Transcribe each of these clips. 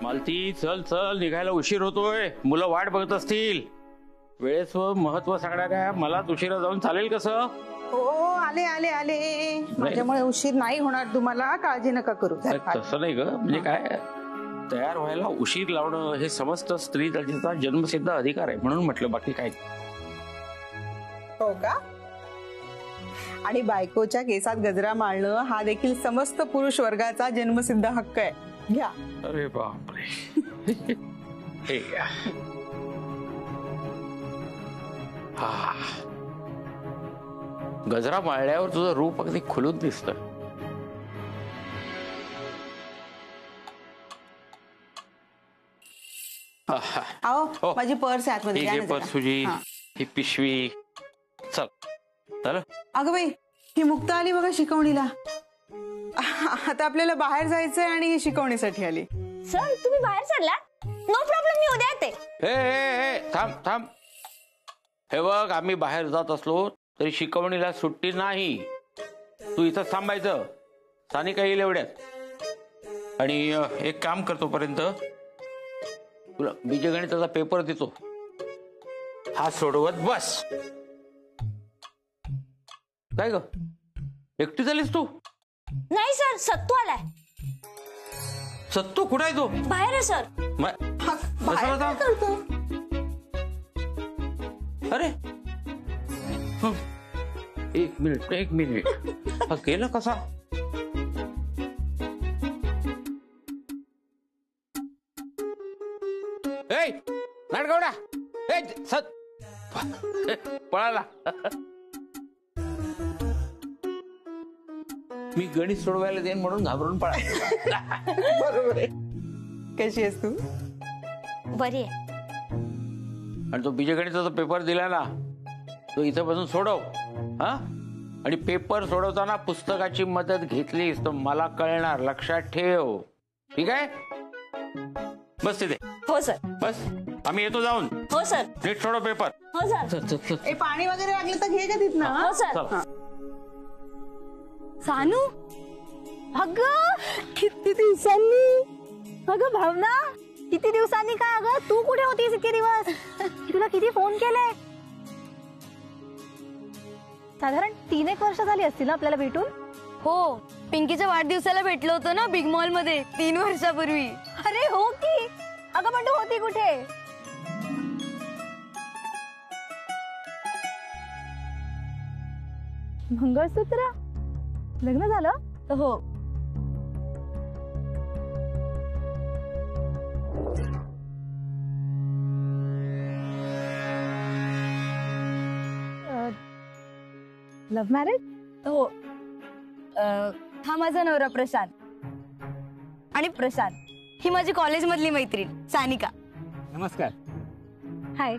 मालती चल चल, निघायला उशीर होतोय, मुलं वाट बघत असतील. वेळेचं महत्व सांगणाऱ्या मला उशिरा जाऊन चालेल कसं? हो आले आले आले, माझ्यामुळे उशीर नाही होणार तुम्हाला, काळजी नका करू. तसं नाही ग, म्हणजे काय, तयार व्हायला उशीर लावणं हे समस्त स्त्री जातीचा जन्मसिद्ध अधिकार आहे, म्हणून म्हटलं, बाकी काय. हो का? आणि बायकोच्या केसात गजरा माळणं हा देखील समस्त पुरुष वर्गाचा जन्मसिद्ध हक्क आहे. घ्या. अरे बापरे. हे घ्या. हा, गजरा माळल्यावर तुझं रूप अगदी खुलून दिसतं. आओ, माझी पर्स आहे आतमध्ये, द्या ना जरा. पर्स तुझी, ही पिशवी. चल चल. अगं बाई, ही मुक्ता आली बघा शिकवणीला. आता आपल्याला बाहेर जायचंय आणि ही शिकवणीसाठी आली. सर तुम्ही बाहेर चालला? नो प्रॉब्लेम, मी उद्या येते. हे थांब थांब. हे बघ, आम्ही बाहेर जात असलो तरी शिकवणीला सुट्टी नाही. तू इथं थांबायचं, सानिका येईल एवढ्यात. आणि एक काम करतो पर्यंत तुला बीजगणिताचा पेपर देतो, हा सोडवत बस. काय ग, एकटी झालीस तू? नाही सर, सत्तू आलाय. सत्तू कुठं आहे? तो बाहेर आहे सर. अरे एक मिनिट, हा केलं कसा? नाटगवडा, पळाला. मी गणित सोडवायला देईन म्हणून घाबरून पळाला. बरोबर आहे. कशी आहेस तू? बरी आहे. आणि तो बीजगणिताचा पेपर दिला ना, तो इथं बसून सोडव. हा, आणि पेपर सोडवताना पुस्तकाची मदत घेतलीस तर मला कळणार, लक्षात ठेव. ठीक आहे? बस तिथे. हो सर. बस, आम्ही येतो जाऊन. हो सर. नीट सोडव पेपर. हो सर. पाणी वगैरे लागलं तर घे का तिथनं. हो सर. सानू, अगं किती दिवसांनी. अगं भावना, किती दिवसांनी काय? अगं तू कुठे होतीस इतके दिवस? तुला किती फोन केले. साधारण 3-1 वर्ष झाली असतील ना आपल्याला भेटून. हो, पिंकीच्या वाढदिवसाला भेटलो होतो ना बिग मॉल मध्ये 3 वर्षापूर्वी. अरे हो की. अगं पण तू होती कुठे? मंगळसूत्र लग्न झालं? हो. Love marriage? हो. हा माझा नवरा प्रशांत. आणि प्रशांत ही माझी कॉलेज मधली मैत्रीण सानिका. नमस्कार. हाय.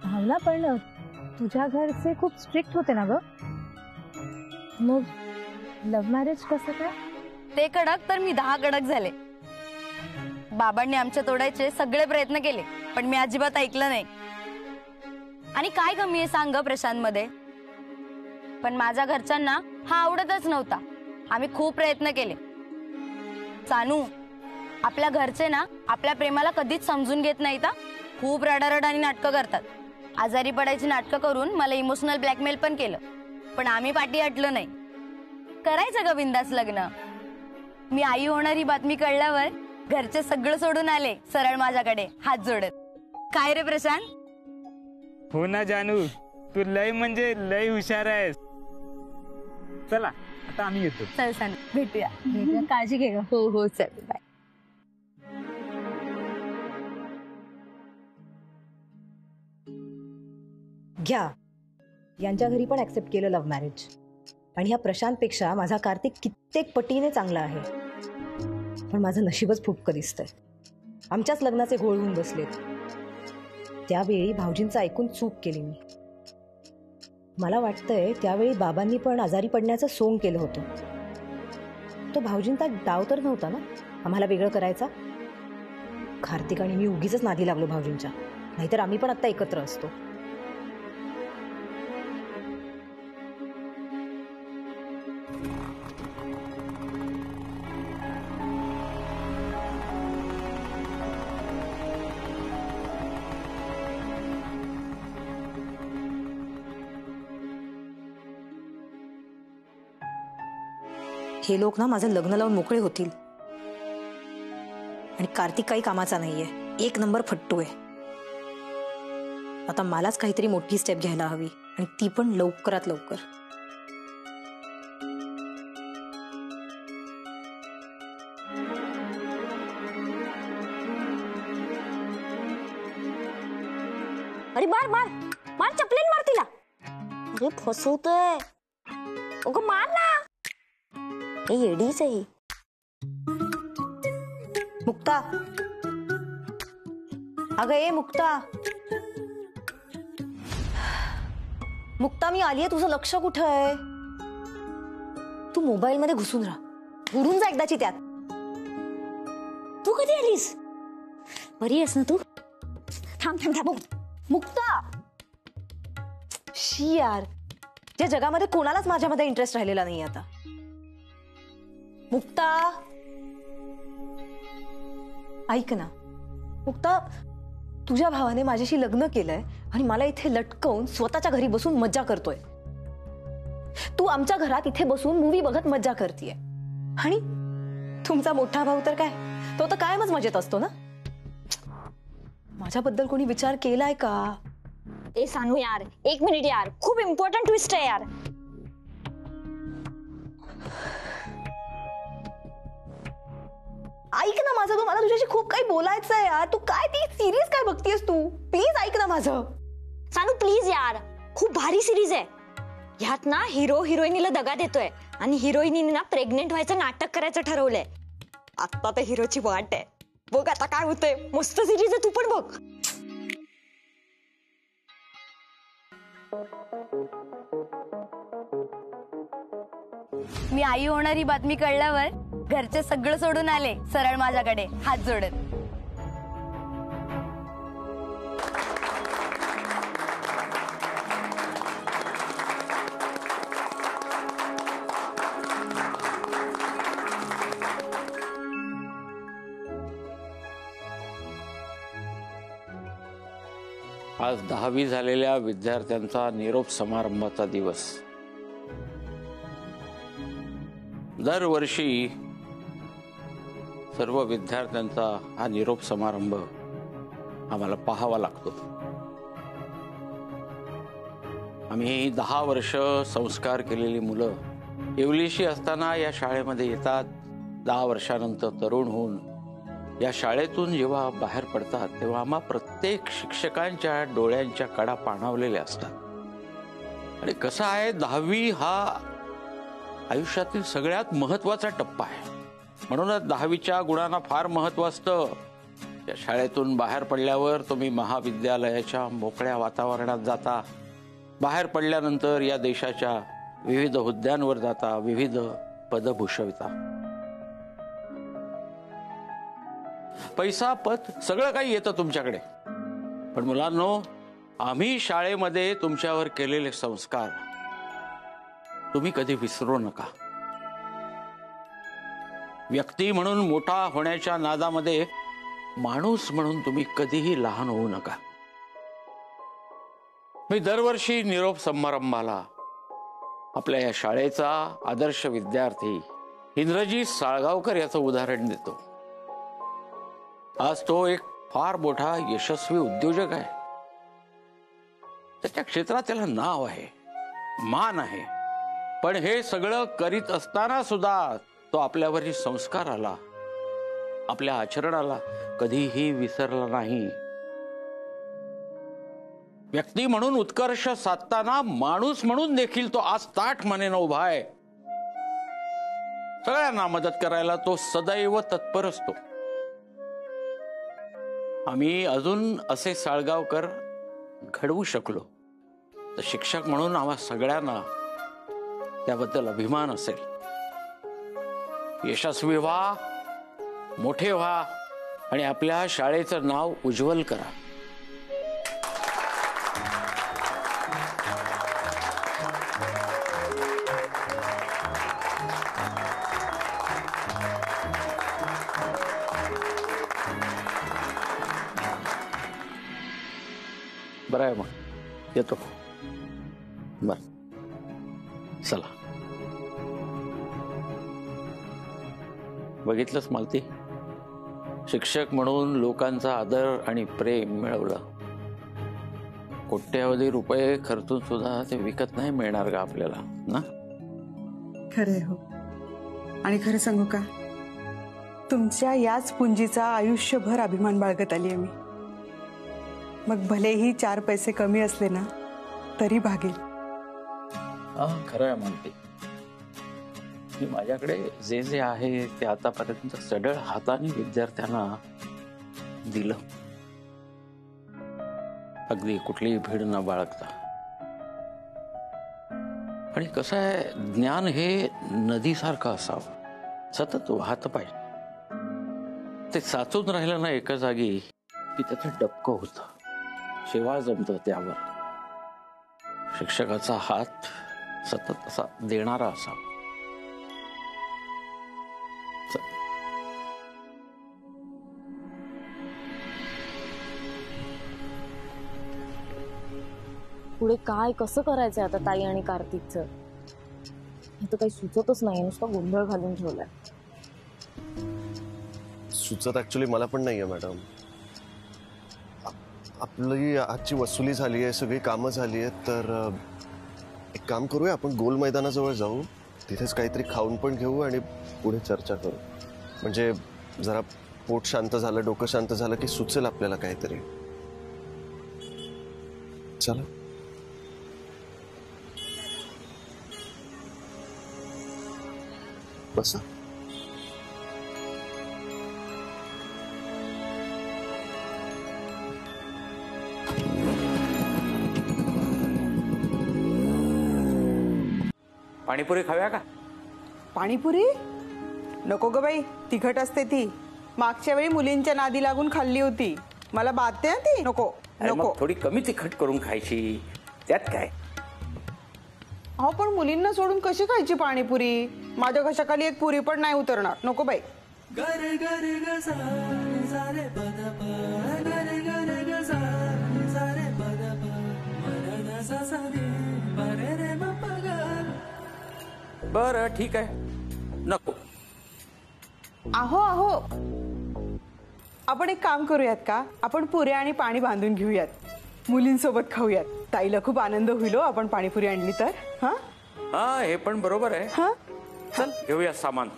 भावना, पण तुझ्या घरचे खूप स्ट्रिक्ट होते ना ग, मग लव्ह मॅरेज कसं काय? ते कडक तर मी 10 कडक झाले. बाबांनी आमच्या तोडायचे सगळे प्रयत्न केले, पण मी अजिबात ऐकलं नाही. आणि काय कमी आहे सांग प्रशांत मध्ये? पण माझ्या घरच्यांना हा आवडतच नव्हता. आम्ही खूप प्रयत्न केले. सानू, आपल्या घरचे ना आपल्या प्रेमाला कधीच समजून घेत नाहीत. खूप रडारड आणि नाटकं करतात. आजारी पडायची नाटकं करून मला इमोशनल ब्लॅकमेल पण केलं, पण आम्ही पाठी हटलो नाही. करायचं ग बिंदास लग्न. मी आई होणार ही बातमी कळल्यावर घरचे सगळं सोडून आले सरळ माझ्याकडे हात जोडत. काय रे प्रशांत? हो ना जानू, तू लय म्हणजे लय हुशार आहेस. चला आता आम्ही येतो. चल सानू, भेटूया. काळजी घे ग. हो हो, चल बाय. घ्या, यांच्या घरी पण ऍक्सेप्ट केलं लव्ह मॅरेज. आणि ह्या प्रशांतपेक्षा माझा कार्तिक कित्येक पटीने चांगला आहे. पण माझं नशीबच फुटकं दिसतंय. आमच्याच लग्नाचे घोळ होऊन बसलेत. त्यावेळी भाऊजींचं ऐकून चूक केली मी. मला वाटतंय त्यावेळी बाबांनी पण आजारी पडण्याचं सोंग केलं होतं. तो भाऊजींचा डाव तर नव्हता ना आम्हाला वेगळं करायचा. कार्तिक आणि मी उगीच नादी लागलो भाऊजींच्या, नाहीतर आम्ही पण आता एकत्र असतो. हे लोक ना माझं लग्न लावून मोकळे होतील. आणि कार्तिक काही कामाचा नाहीये, एक नंबर फट्टू आहे. आता मलाच काहीतरी मोठी स्टेप घ्यायला हवी, आणि ती पण लवकरात लवकर. अरे मार मार मार, चपलेन मार तिला. अरे फसवतोय. अगं मार ना, हे येडीच आहे. मुक्ता, अगं ए मुक्ता, मुक्ता मी आलीये, तुझं लक्ष कुठं आहे? तू मोबाईल मध्ये घुसून राहा, उडून जा एकदाची त्यात. तू कधी आलीस? बरी आहेस ना तू? थांब थांब थांब. मुक्ता, शी यार, या जगामध्ये कोणालाच माझ्यामध्ये इंटरेस्ट राहिलेला नाही आता. मुक्ता, ऐक ना मुक्ता, तुझ्या भावाने माझ्याशी लग्न केलंय आणि मला इथे लटकवून स्वतःच्या घरी बसून मज्जा करतोय. तू आमच्या घरात इथे बसून मूवी बघत मज्जा करतीये. आणि तुमचा मोठा भाऊ तर काय, तो तर कायमच मजेत असतो ना. माझ्याबद्दल कोणी विचार केलाय का? ए सानू यार, एक मिनिट यार, खूप इम्पॉर्टंट ट्विस्ट आहे यार. ऐक ना माझं, मला तुझ्याशी खूप काही बोलायचं आहे यार. तू काय ती सिरीज काय बघतीयस तू? प्लीज ऐक ना माझं. सानू प्लीज यार, खूप भारी सिरीज आहे. ह्यात ना हिरो हिरोईनीला दगा देतोय आणि हिरोईनीने ना प्रेग्नेंट व्हायचं नाटक करायचं ठरवलंय. आता तर हिरोची वाट आहे. बघ आता काय होतंय. मस्त सिरीज आहे, तू पण बघ. मी आई होणारी बातमी कळल्यावर घरचे सगळं सोडून आले सरळ माझ्याकडे हात जोडत. आज 10वी झालेल्या विद्यार्थ्यांचा निरोप समारंभाचा दिवस. दरवर्षी सर्व विद्यार्थ्यांचा हा निरोप समारंभ आम्हाला पाहावा लागतो. आम्ही 10 वर्ष संस्कार केलेली मुलं येवलीशी असताना या शाळेमध्ये येतात. 10 वर्षानंतर तरुण होऊन या शाळेतून जेव्हा बाहेर पडतात तेव्हा आम्हा प्रत्येक शिक्षकांच्या डोळ्यांच्या कडा पाणावलेल्या असतात. आणि कसं आहे, 10वी हा आयुष्यातील सगळ्यात महत्वाचा टप्पा आहे. म्हणूनच 10वीच्या गुणांना फार महत्व असतं. या शाळेतून बाहेर पडल्यावर तुम्ही महाविद्यालयाच्या मोकळ्या वातावरणात जाता. बाहेर पडल्यानंतर या देशाच्या विविध हुद्द्यांवर जाता, विविध पद भूषविता. पैसा, पद सगळं काही येतं तुमच्याकडे. पण मुलांनो, आम्ही शाळेमध्ये तुमच्यावर केलेले संस्कार तुम्ही कधी विसरू नका. व्यक्ती म्हणून मोठा होण्याच्या नादामध्ये माणूस म्हणून तुम्ही कधीही लहान होऊ नका. मी दरवर्षी निरोप समारंभाला आपल्या या शाळेचा आदर्श विद्यार्थी इंद्रजीत साळगावकर याचं उदाहरण देतो. आज तो एक फार मोठा यशस्वी उद्योजक आहे. त्याच्या क्षेत्रात त्याला नाव आहे, मान आहे. पण हे सगळं करीत असताना सुद्धा तो आपल्यावरील संस्काराला, आपल्या आचरणाला कधीही विसरला नाही. व्यक्ती म्हणून उत्कर्ष साधताना माणूस म्हणून देखील तो आज ताठ मानेनं उभा आहे. सगळ्यांना मदत करायला तो सदैव तत्पर असतो. आम्ही अजून असे साळगावकर घडवू शकलो तर शिक्षक म्हणून आम्हा सगळ्यांना त्याबद्दल अभिमान असेल. यशस्वी व्हा, मोठे व्हा आणि आपल्या शाळेचं नाव उज्ज्वल करा. बरं आहे, मग येतो. बर, चला. बघितलंच मालती, शिक्षक म्हणून लोकांचा आदर आणि प्रेम मिळवलं. कोट्यावधी रुपये खर्चून सुद्धा ते विकत नाही मिळणार का आपल्याला ना? खरंय हो. आणि खरं सांगू का, तुमच्या याच पुंजीचा आयुष्यभर अभिमान बाळगत आली आहे मी. मग भलेही 4 पैसे कमी असले ना तरी भागेल. हा खरं आहे मालती. मी माझ्याकडे जे जे आहे ते आतापर्यंत सढळ हाताने विद्यार्थ्यांना दिलं, अगदी कुठलीही भीड न बाळगता. आणि कसं आहे, ज्ञान हे नदीसारखं असावं, सतत वाहत पाहिजे. ते साचून राहिलं ना एका जागी की त्याचं डबकं होतं, शेवाळ जमतं त्यावर. शिक्षकाचा हात सतत असा देणारा असावा. पुढे काय कसं करायचंय आता ताई आणि कार्तिकचं, हे तर काही सुचतच नाही. नुसता गोंधळ घालून ठेवलाय. सुचत ऍक्च्युली मला पण नाहीये मॅडम. आपली आजची वसुली झाली आहे, सगळी कामं झाली आहेत, तर एक काम करूया, आपण गोल मैदानाजवळ जाऊ, तिथेच काहीतरी खाऊन पण घेऊ आणि पुढे चर्चा करू. म्हणजे जरा पोट शांत झालं, डोकं शांत झालं की सुचेल आपल्याला काहीतरी. चला. बसा. पाणीपुरी खाव्या का? पाणीपुरी नको ग बाई, तिखट असते ती. मागच्या वेळी मुलींच्या नादी लागून खाल्ली होती, मला बाधते ना ती. नको नको. थोडी कमी तिखट करून खायची, त्यात काय. हो पण मुलींना सोडून कशी खायची पाणीपुरी? माझ्या घशाखाली एक पुरी पण नाही उतरणार. नको बाई. बरं ठीक आहे, नको. आहो आहो, आपण एक काम करूयात का, आपण पुऱ्या आणि पाणी बांधून घेऊयात, मुलींसोबत खाऊयात. ताईला खूप आनंद होईल आपण पाणीपुरी आणली तर. हा हा, हे पण बरोबर आहे. हा चल घेऊया सामान.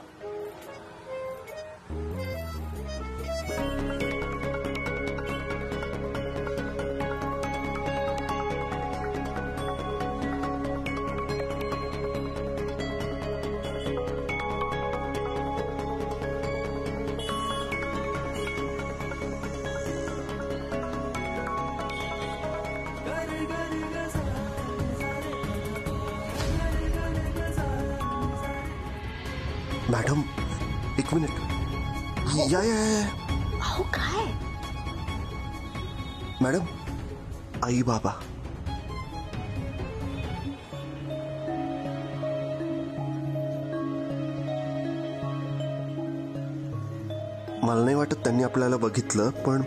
मॅडम एक मिनिट. या या या. अहो काय मॅडम, आई बाबा. मला नाही वाटत त्यांनी आपल्याला बघितलं, पण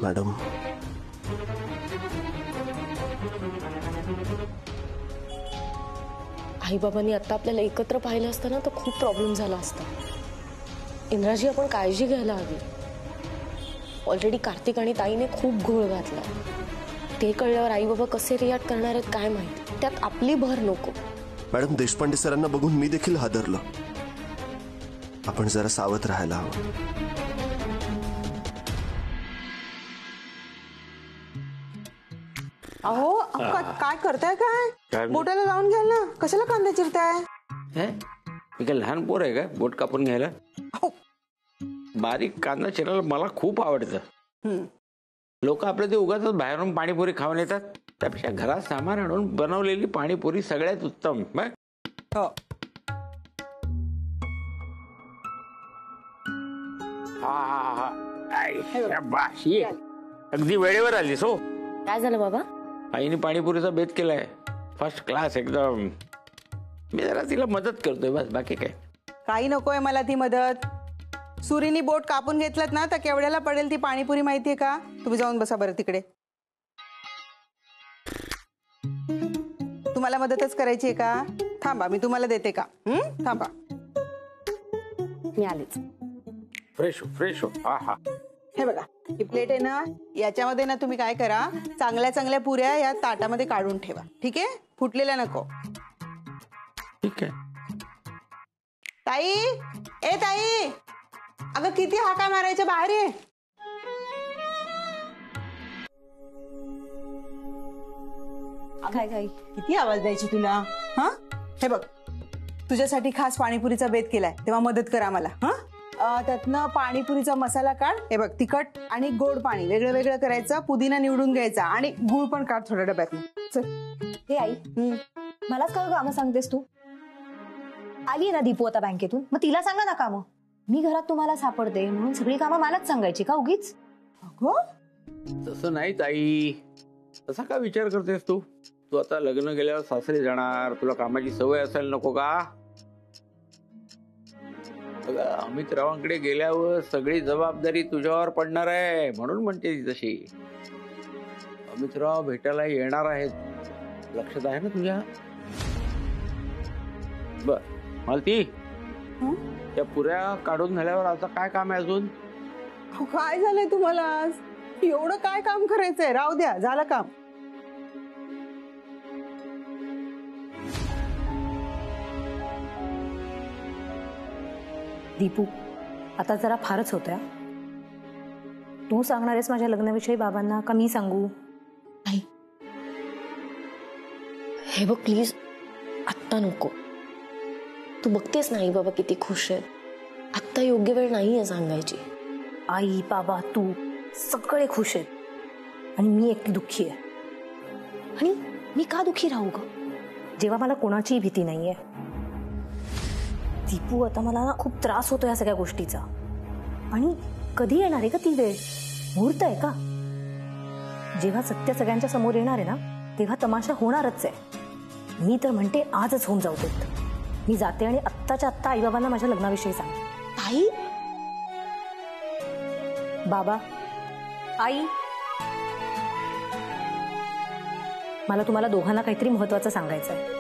मॅडम आईबाबांनी आता आपल्याला एकत्र पाहिलं असतं ना तर खूप प्रॉब्लेम झाला असता. इंद्राजी, आपण काळजी घ्यायला हवी. ऑलरेडी कार्तिक आणि ताईने खूप घोळ घातला. ते कळल्यावर आई बाबा कसे रिॲक्ट करणार आहेत काय माहिती. त्यात आपली भर नको. मॅडम, देशपांडे सरांना बघून मी देखील हादरलो. आपण जरा सावध राहायला हवं. अहो काय करताय? काय बोटाला लावून घ्याल ना, कशाला कांदा चिरताय? मी काय लहान पोर आहे का बोट कापून घ्यायला? अहो, बारीक कांदा चिरायला मला खूप आवडतं. लोक आपलं ते उगाच बाहेरून पाणीपुरी खाऊन येतात, त्यापेक्षा घरात सामान आणून बनवलेली पाणीपुरी सगळ्यात उत्तम. बघ हो. शाबास, ये. अगदी वेळेवर आलीस हो. काय झालं बाबा? आईने पाणीपुरीचा बेत केलाय, फर्स्ट क्लास एकदम. मी जरा तिला मदत करतोय बस, बाकी काय. काही नकोय मला ती मदत. सुरीनी बोट कापून घेतलं ना तर केवढ्याला पडेल ती पाणीपुरी माहितीये का? तुम्ही जाऊन बसा बरं तिकडे. तुम्हाला मदतच करायची आहे का? थांबा, मी तुम्हाला देते का? थांबा. मी आलेच. फ्रेश फ्रेश हो. हा हा. हे बघा, ही प्लेट आहे ना, याच्यामध्ये ना तुम्ही काय करा, चांगल्या चांगल्या पुऱ्या या ताटामध्ये काढून ठेवा. ठीक आहे? फुटलेल्या नको. ठीक आहे. ताई, ए ताई, अगं किती हाका मारायच्या, बाहेर ये. काय किती आवाज द्यायची तुला? हा, हे बघ, तुझ्यासाठी खास पाणीपुरीचा बेत केलाय, तेव्हा मदत करा मला. हा, त्यातनं पाणीपुरीचा मसाला काढ. हे बघ, तिखट आणि गोड पाणी वेगळं वेगळं करायचं, पुदिना निवडून घ्यायचा आणि गुळ पण काढ थोड्या डब्यातनं. चल. हे आई, मलाच का कामं सांगतेस तू? आली ना दीपू आता बँकेतून, मग तिला सांगा ना कामं. मी घरात तुम्हाला सापडते म्हणून सगळी कामं मलाच सांगायची का उगीच? तसं नाही ताई, तसा का विचार करतेस तू? तू आता लग्न गेल्यावर सासरी जाणार, तुला कामाची सवय असायला नको का? अमितरावांकडे गेल्यावर सगळी जबाबदारी तुझ्यावर पडणार आहे, म्हणून म्हणते ती तशी. अमितराव भेटायला येणार आहेत, लक्षात आहे ना तुझ्या? बर मालती, त्या पुऱ्या काढून झाल्यावर आता काय काम आहे अजून? काय झालंय तुम्हाला आज? एवढं काय काम करायचंय? राहू द्या, झालं काम. दीपू, आता जरा फारच होत्या. तू सांगणार आहेस माझ्या लग्नाविषयी बाबांना का मी सांगू? नाही, हे बघ प्लीज, आत्ता नको. तू बघतेस नाही बाबा किती खुश आहेत. आत्ता योग्य वेळ नाहीये सांगायची. आई, बाबा, तू सगळे खुश आहेत आणि मी एकटी दुःखी आहे. आणि मी का दुःखी राहू ग, जेव्हा मला कोणाचीही भीती नाहीये? दीपू, आता मला ना खूप त्रास होतो या सगळ्या गोष्टीचा. आणि कधी येणार आहे का ती वेळ? मुहूर्त आहे का? जेव्हा सत्य सगळ्यांच्या समोर येणार आहे ना, तेव्हा तमाशा होणारच आहे. मी तर म्हणते आजच होऊन जाऊ देत. मी जाते आणि आत्ताच्या आत्ता आईबाबांना माझ्या लग्नाविषयी सांग. ताई, बाबा, आई, मला तुम्हाला दोघांना काहीतरी महत्वाचं सांगायचं आहे.